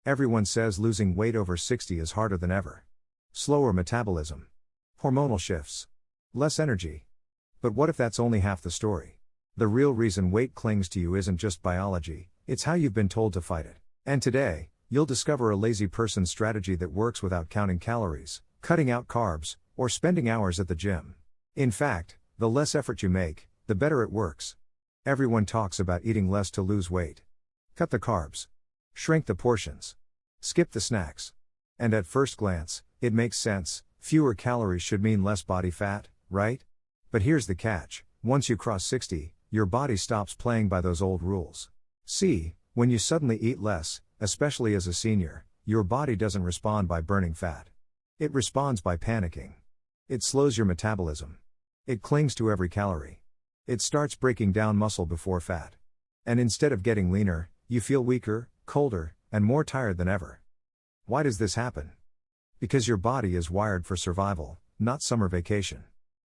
Everyone says losing weight over 60 is harder than ever. Slower metabolism. Hormonal shifts. Less energy. But what if that's only half the story? The real reason weight clings to you isn't just biology, it's how you've been told to fight it. And today, you'll discover a lazy person's strategy that works without counting calories, cutting out carbs, or spending hours at the gym. In fact, the less effort you make, the better it works. Everyone talks about eating less to lose weight. Cut the carbs. Shrink the portions. Skip the snacks. And at first glance, it makes sense, fewer calories should mean less body fat, right? But here's the catch, once you cross 60, your body stops playing by those old rules. See, when you suddenly eat less, especially as a senior, your body doesn't respond by burning fat. It responds by panicking. It slows your metabolism. It clings to every calorie. It starts breaking down muscle before fat. And instead of getting leaner, you feel weaker, colder, and more tired than ever. Why does this happen? Because your body is wired for survival, not summer vacation.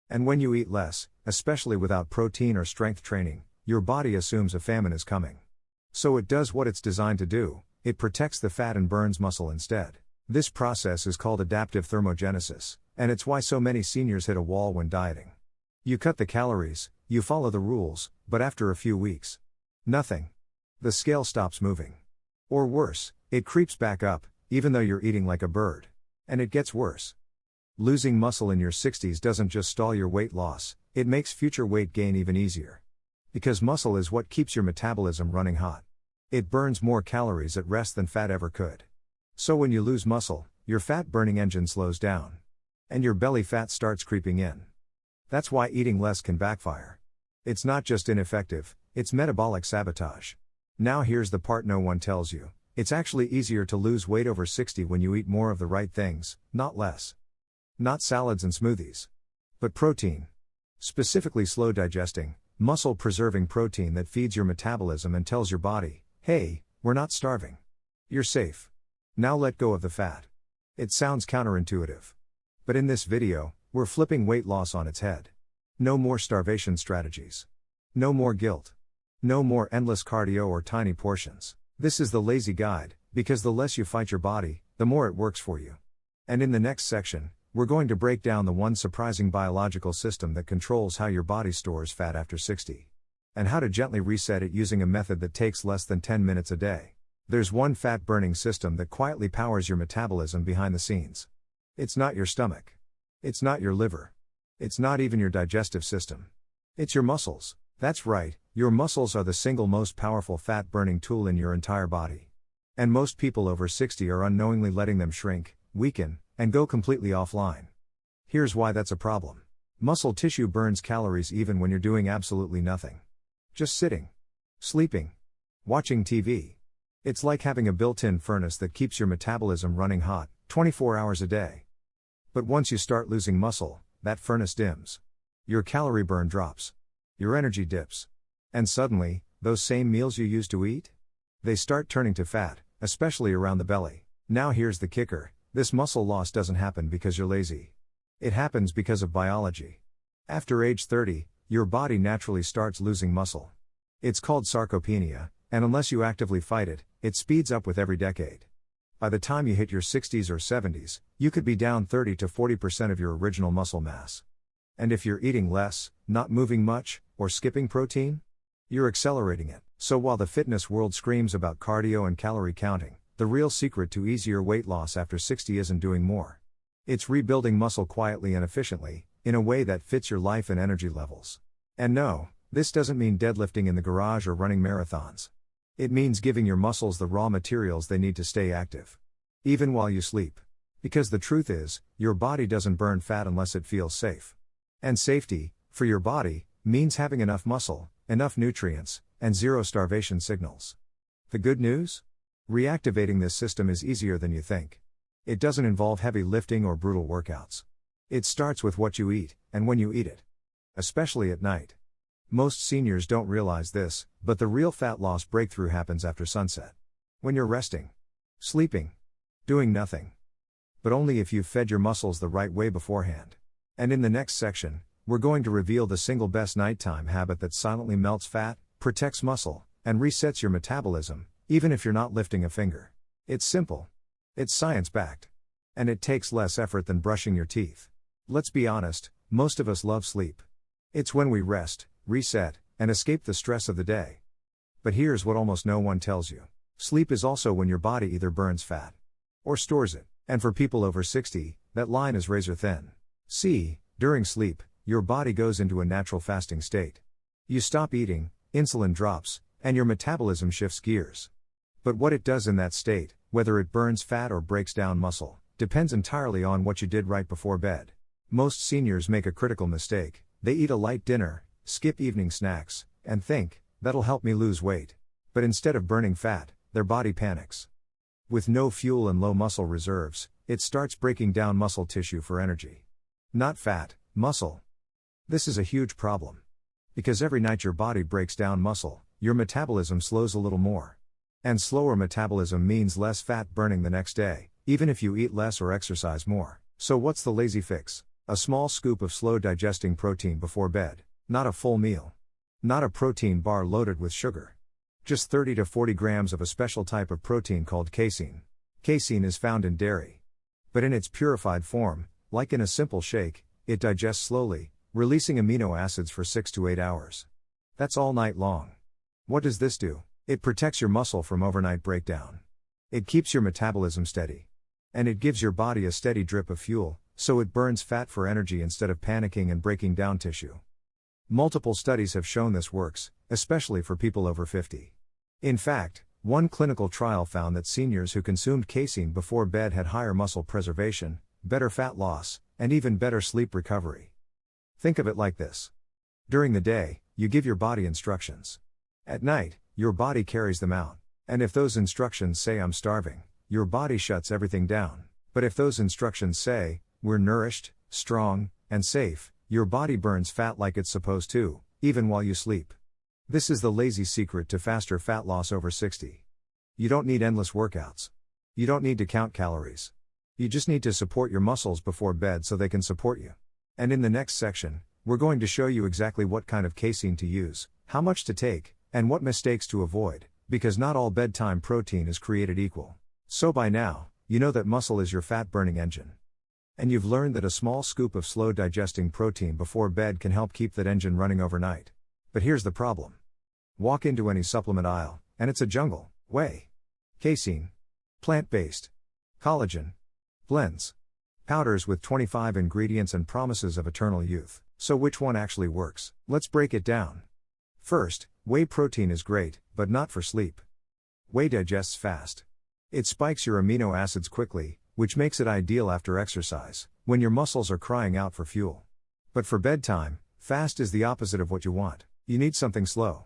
And when you eat less, especially without protein or strength training, your body assumes a famine is coming. So it does what it's designed to do, it protects the fat and burns muscle instead. This process is called adaptive thermogenesis, and it's why so many seniors hit a wall when dieting. You cut the calories, you follow the rules, but after a few weeks, nothing. The scale stops moving. Or worse, it creeps back up, even though you're eating like a bird. And it gets worse. Losing muscle in your 60s doesn't just stall your weight loss, it makes future weight gain even easier. Because muscle is what keeps your metabolism running hot. It burns more calories at rest than fat ever could. So when you lose muscle, your fat-burning engine slows down. And your belly fat starts creeping in. That's why eating less can backfire. It's not just ineffective, it's metabolic sabotage. Now here's the part no one tells you. It's actually easier to lose weight over 60 when you eat more of the right things, not less. Not salads and smoothies. But protein. Specifically slow digesting, muscle-preserving protein that feeds your metabolism and tells your body, hey, we're not starving. You're safe. Now let go of the fat. It sounds counterintuitive. But in this video, we're flipping weight loss on its head. No more starvation strategies. No more guilt. No more endless cardio or tiny portions. This is the lazy guide, because the less you fight your body, the more it works for you. And in the next section, we're going to break down the one surprising biological system that controls how your body stores fat after 60. And how to gently reset it using a method that takes less than 10 minutes a day. There's one fat-burning system that quietly powers your metabolism behind the scenes. It's not your stomach. It's not your liver. It's not even your digestive system. It's your muscles. That's right, your muscles are the single most powerful fat-burning tool in your entire body. And most people over 60 are unknowingly letting them shrink, weaken, and go completely offline. Here's why that's a problem. Muscle tissue burns calories even when you're doing absolutely nothing. Just sitting. Sleeping. Watching TV. It's like having a built-in furnace that keeps your metabolism running hot, 24 hours a day. But once you start losing muscle, that furnace dims. Your calorie burn drops. Your energy dips. And suddenly, those same meals you used to eat? They start turning to fat, especially around the belly. Now here's the kicker, this muscle loss doesn't happen because you're lazy. It happens because of biology. After age 30, your body naturally starts losing muscle. It's called sarcopenia, and unless you actively fight it, it speeds up with every decade. By the time you hit your 60s or 70s, you could be down 30 to 40% of your original muscle mass. And if you're eating less, not moving much, or skipping protein, you're accelerating it. So while the fitness world screams about cardio and calorie counting, the real secret to easier weight loss after 60 isn't doing more. It's rebuilding muscle quietly and efficiently, in a way that fits your life and energy levels. And no, this doesn't mean deadlifting in the garage or running marathons. It means giving your muscles the raw materials they need to stay active. Even while you sleep. Because the truth is, your body doesn't burn fat unless it feels safe. And safety, for your body, means having enough muscle, enough nutrients, and zero starvation signals. The good news? Reactivating this system is easier than you think. It doesn't involve heavy lifting or brutal workouts. It starts with what you eat, and when you eat it. Especially at night. Most seniors don't realize this, but the real fat loss breakthrough happens after sunset. When you're resting. Sleeping. Doing nothing. But only if you've fed your muscles the right way beforehand. And in the next section, we're going to reveal the single best nighttime habit that silently melts fat, protects muscle, and resets your metabolism, even if you're not lifting a finger. It's simple. It's science-backed. And it takes less effort than brushing your teeth. Let's be honest, most of us love sleep. It's when we rest, reset, and escape the stress of the day. But here's what almost no one tells you. Sleep is also when your body either burns fat or stores it. And for people over 60, that line is razor thin. See, during sleep, your body goes into a natural fasting state. You stop eating, insulin drops, and your metabolism shifts gears. But what it does in that state, whether it burns fat or breaks down muscle, depends entirely on what you did right before bed. Most seniors make a critical mistake. They eat a light dinner, skip evening snacks, and think, that'll help me lose weight. But instead of burning fat, their body panics. With no fuel and low muscle reserves, it starts breaking down muscle tissue for energy. Not fat, muscle. This is a huge problem. Because every night your body breaks down muscle, your metabolism slows a little more. And slower metabolism means less fat burning the next day, even if you eat less or exercise more. So what's the lazy fix? A small scoop of slow digesting protein before bed. Not a full meal. Not a protein bar loaded with sugar. Just 30 to 40 grams of a special type of protein called casein. Casein is found in dairy. But in its purified form, like in a simple shake, it digests slowly, releasing amino acids for 6 to 8 hours. That's all night long. What does this do? It protects your muscle from overnight breakdown. It keeps your metabolism steady. And it gives your body a steady drip of fuel, so it burns fat for energy instead of panicking and breaking down tissue. Multiple studies have shown this works, especially for people over 50. In fact, one clinical trial found that seniors who consumed casein before bed had higher muscle preservation, better fat loss, and even better sleep recovery. Think of it like this. During the day, you give your body instructions. At night, your body carries them out. And if those instructions say I'm starving, your body shuts everything down. But if those instructions say, we're nourished, strong, and safe, your body burns fat like it's supposed to, even while you sleep. This is the lazy secret to faster fat loss over 60. You don't need endless workouts. You don't need to count calories. You just need to support your muscles before bed so they can support you. And in the next section, we're going to show you exactly what kind of casein to use, how much to take, and what mistakes to avoid, because not all bedtime protein is created equal. So by now, you know that muscle is your fat-burning engine. And you've learned that a small scoop of slow-digesting protein before bed can help keep that engine running overnight. But here's the problem. Walk into any supplement aisle, and it's a jungle. Whey, casein, plant-based, collagen, blends, powders with 25 ingredients and promises of eternal youth. So which one actually works? Let's break it down. First, whey protein is great, but not for sleep. Whey digests fast. It spikes your amino acids quickly, which makes it ideal after exercise, when your muscles are crying out for fuel. But for bedtime, fast is the opposite of what you want. You need something slow.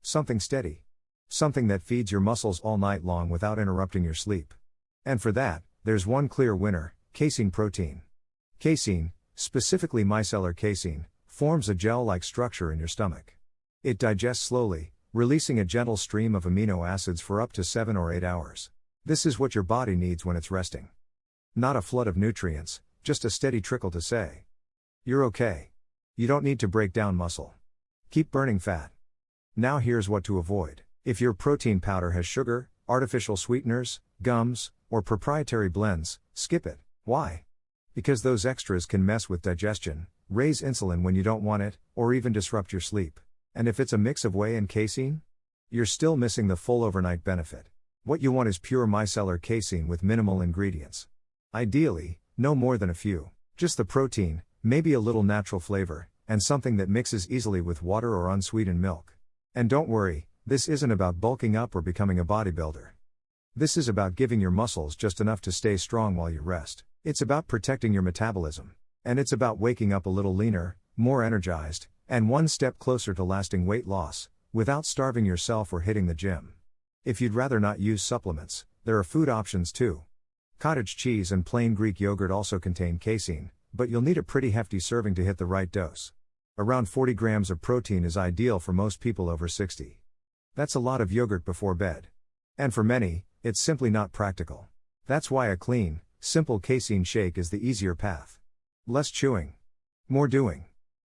Something steady. Something that feeds your muscles all night long without interrupting your sleep. And for that, there's one clear winner, casein protein. Casein, specifically micellar casein, forms a gel-like structure in your stomach. It digests slowly, releasing a gentle stream of amino acids for up to 7 or 8 hours. This is what your body needs when it's resting. Not a flood of nutrients, just a steady trickle to say, you're okay. You don't need to break down muscle. Keep burning fat. Now here's what to avoid. If your protein powder has sugar, artificial sweeteners, gums, or proprietary blends, skip it. Why? Because those extras can mess with digestion, raise insulin when you don't want it, or even disrupt your sleep. And if it's a mix of whey and casein? You're still missing the full overnight benefit. What you want is pure micellar casein with minimal ingredients. Ideally, no more than a few. Just the protein, maybe a little natural flavor, and something that mixes easily with water or unsweetened milk. And don't worry, this isn't about bulking up or becoming a bodybuilder. This is about giving your muscles just enough to stay strong while you rest. It's about protecting your metabolism. And it's about waking up a little leaner, more energized, and one step closer to lasting weight loss, without starving yourself or hitting the gym. If you'd rather not use supplements, there are food options too. Cottage cheese and plain Greek yogurt also contain casein, but you'll need a pretty hefty serving to hit the right dose. Around 40 grams of protein is ideal for most people over 60. That's a lot of yogurt before bed. And for many, it's simply not practical. That's why a clean, simple casein shake is the easier path. Less chewing. More doing.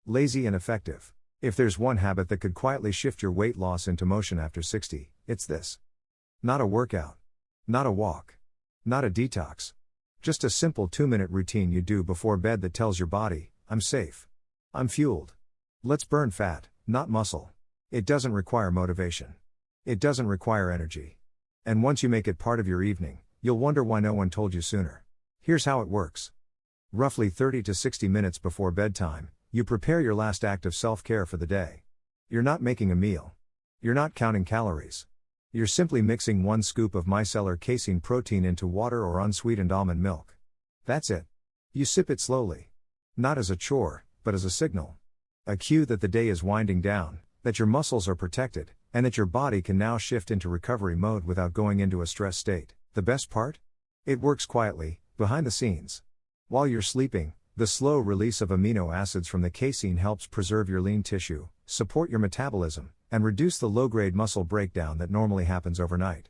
Lazy and effective. If there's one habit that could quietly shift your weight loss into motion after 60, it's this. Not a workout. Not a walk. Not a detox. Just a simple 2-minute routine you do before bed that tells your body, I'm safe. I'm fueled. Let's burn fat, not muscle. It doesn't require motivation. It doesn't require energy. And once you make it part of your evening, you'll wonder why no one told you sooner. Here's how it works. Roughly 30 to 60 minutes before bedtime, you prepare your last act of self-care for the day. You're not making a meal. You're not counting calories. You're simply mixing 1 scoop of micellar casein protein into water or unsweetened almond milk. That's it. You sip it slowly. Not as a chore, but as a signal. A cue that the day is winding down, that your muscles are protected, and that your body can now shift into recovery mode without going into a stress state. The best part? It works quietly, behind the scenes. While you're sleeping, the slow release of amino acids from the casein helps preserve your lean tissue, support your metabolism, and reduce the low-grade muscle breakdown that normally happens overnight.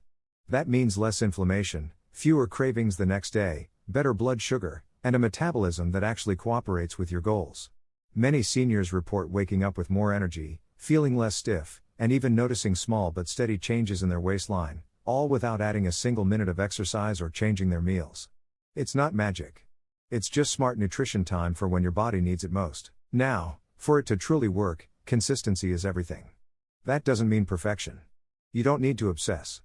That means less inflammation, fewer cravings the next day, better blood sugar, and a metabolism that actually cooperates with your goals. Many seniors report waking up with more energy, feeling less stiff, and even noticing small but steady changes in their waistline, all without adding a single minute of exercise or changing their meals. It's not magic. It's just smart nutrition time for when your body needs it most. Now, for it to truly work, consistency is everything. That doesn't mean perfection. You don't need to obsess.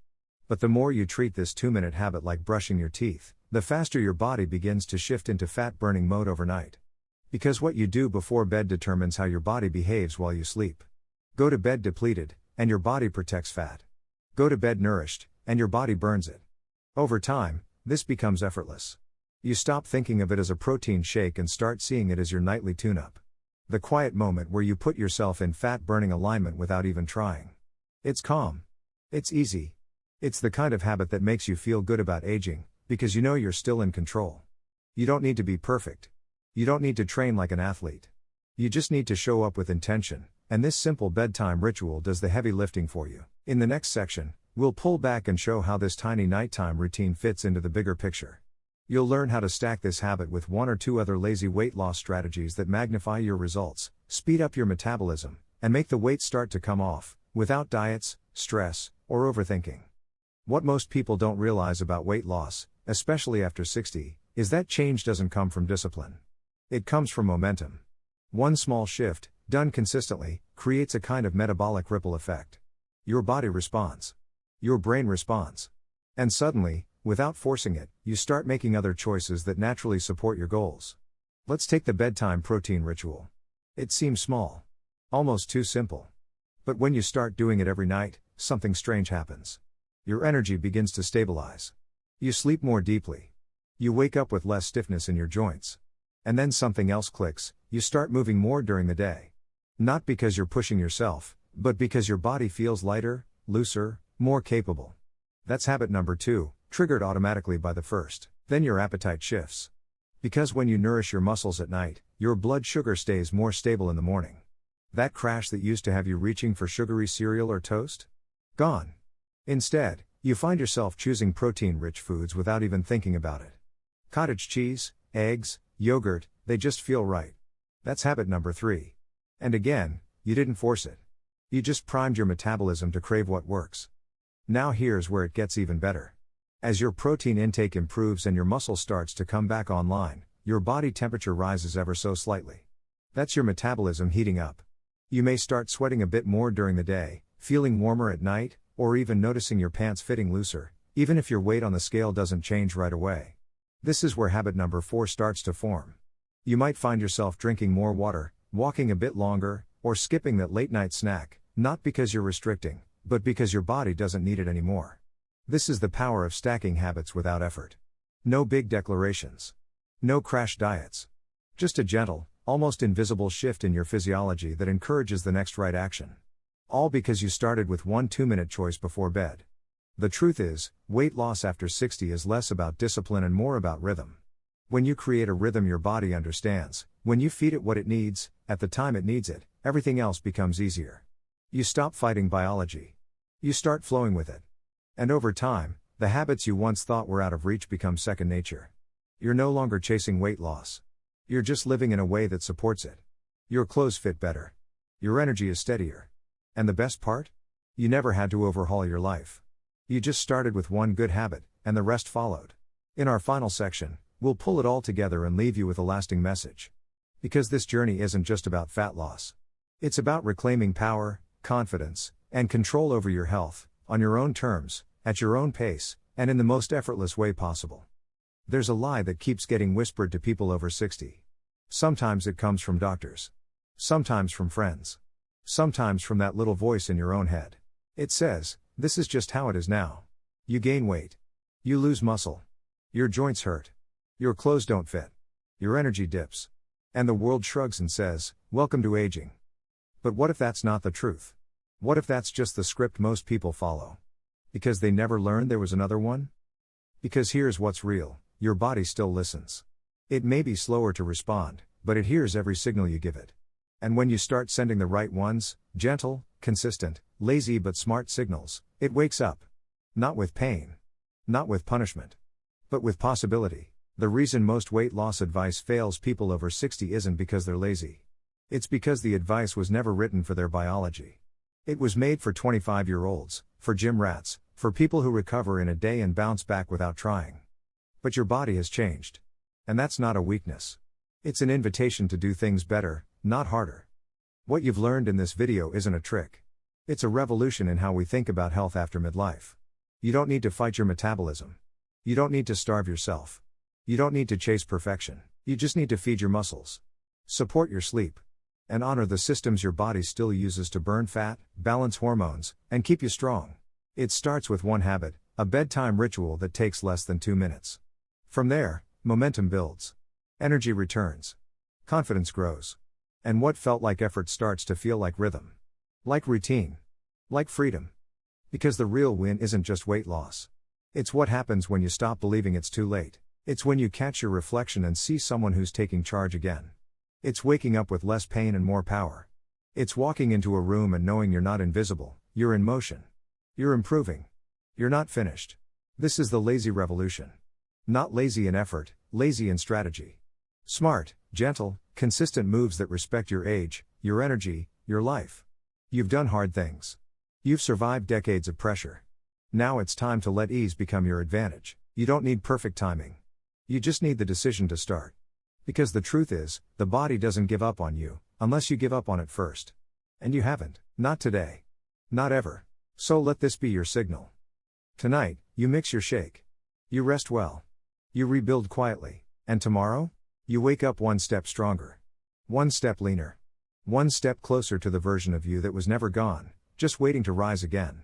But the more you treat this 2-minute habit like brushing your teeth, the faster your body begins to shift into fat-burning mode overnight. Because what you do before bed determines how your body behaves while you sleep. Go to bed depleted, and your body protects fat. Go to bed nourished, and your body burns it. Over time, this becomes effortless. You stop thinking of it as a protein shake and start seeing it as your nightly tune-up. The quiet moment where you put yourself in fat-burning alignment without even trying. It's calm. It's easy. It's the kind of habit that makes you feel good about aging, because you know you're still in control. You don't need to be perfect. You don't need to train like an athlete. You just need to show up with intention, and this simple bedtime ritual does the heavy lifting for you. In the next section, we'll pull back and show how this tiny nighttime routine fits into the bigger picture. You'll learn how to stack this habit with 1 or 2 other lazy weight loss strategies that magnify your results, speed up your metabolism, and make the weight start to come off, without diets, stress, or overthinking. What most people don't realize about weight loss, especially after 60, is that change doesn't come from discipline. It comes from momentum. One small shift, done consistently, creates a kind of metabolic ripple effect. Your body responds. Your brain responds. And suddenly, without forcing it, you start making other choices that naturally support your goals. Let's take the bedtime protein ritual. It seems small. Almost too simple. But when you start doing it every night, something strange happens. Your energy begins to stabilize. You sleep more deeply. You wake up with less stiffness in your joints. And then something else clicks, you start moving more during the day. Not because you're pushing yourself, but because your body feels lighter, looser, more capable. That's habit number 2. Triggered automatically by the first. Then your appetite shifts. Because when you nourish your muscles at night, your blood sugar stays more stable in the morning. That crash that used to have you reaching for sugary cereal or toast? Gone. Instead, you find yourself choosing protein-rich foods without even thinking about it. Cottage cheese, eggs, yogurt, they just feel right. That's habit number 3. And again, you didn't force it. You just primed your metabolism to crave what works. Now here's where it gets even better. As your protein intake improves and your muscle starts to come back online, your body temperature rises ever so slightly. That's your metabolism heating up. You may start sweating a bit more during the day, feeling warmer at night, or even noticing your pants fitting looser, even if your weight on the scale doesn't change right away. This is where habit number 4 starts to form. You might find yourself drinking more water, walking a bit longer, or skipping that late-night snack, not because you're restricting, but because your body doesn't need it anymore. This is the power of stacking habits without effort. No big declarations. No crash diets. Just a gentle, almost invisible shift in your physiology that encourages the next right action. All because you started with 1 2-minute choice before bed. The truth is, weight loss after 60 is less about discipline and more about rhythm. When you create a rhythm your body understands, when you feed it what it needs, at the time it needs it, everything else becomes easier. You stop fighting biology. You start flowing with it. And over time, the habits you once thought were out of reach become second nature. You're no longer chasing weight loss. You're just living in a way that supports it. Your clothes fit better. Your energy is steadier. And the best part? You never had to overhaul your life. You just started with one good habit, and the rest followed. In our final section, we'll pull it all together and leave you with a lasting message. Because this journey isn't just about fat loss. It's about reclaiming power, confidence, and control over your health, on your own terms, at your own pace, and in the most effortless way possible. There's a lie that keeps getting whispered to people over 60. Sometimes it comes from doctors. Sometimes from friends. Sometimes from that little voice in your own head. It says, this is just how it is now. You gain weight. You lose muscle. Your joints hurt. Your clothes don't fit. Your energy dips. And the world shrugs and says, welcome to aging. But what if that's not the truth? What if that's just the script most people follow? Because they never learned there was another one? Because here's what's real, your body still listens. It may be slower to respond, but it hears every signal you give it. And when you start sending the right ones, gentle, consistent, lazy but smart signals, it wakes up. Not with pain. Not with punishment. But with possibility. The reason most weight loss advice fails people over 60 isn't because they're lazy. It's because the advice was never written for their biology. It was made for 25-year-olds, for gym rats, for people who recover in a day and bounce back without trying. But your body has changed. And that's not a weakness. It's an invitation to do things better, not harder. What you've learned in this video isn't a trick. It's a revolution in how we think about health after midlife. You don't need to fight your metabolism. You don't need to starve yourself. You don't need to chase perfection. You just need to feed your muscles. Support your sleep. And honor the systems your body still uses to burn fat, balance hormones, and keep you strong. It starts with one habit, a bedtime ritual that takes less than 2 minutes. From there, momentum builds. Energy returns. Confidence grows. And what felt like effort starts to feel like rhythm. Like routine. Like freedom. Because the real win isn't just weight loss. It's what happens when you stop believing it's too late. It's when you catch your reflection and see someone who's taking charge again. It's waking up with less pain and more power. It's walking into a room and knowing you're not invisible, you're in motion. You're improving. You're not finished. This is the lazy revolution. Not lazy in effort, lazy in strategy. Smart, gentle, consistent moves that respect your age, your energy, your life. You've done hard things. You've survived decades of pressure. Now it's time to let ease become your advantage. You don't need perfect timing. You just need the decision to start. Because the truth is, the body doesn't give up on you, unless you give up on it first. And you haven't, not today. Not ever. So let this be your signal. Tonight, you mix your shake. You rest well. You rebuild quietly. And tomorrow? You wake up one step stronger. One step leaner. One step closer to the version of you that was never gone, just waiting to rise again.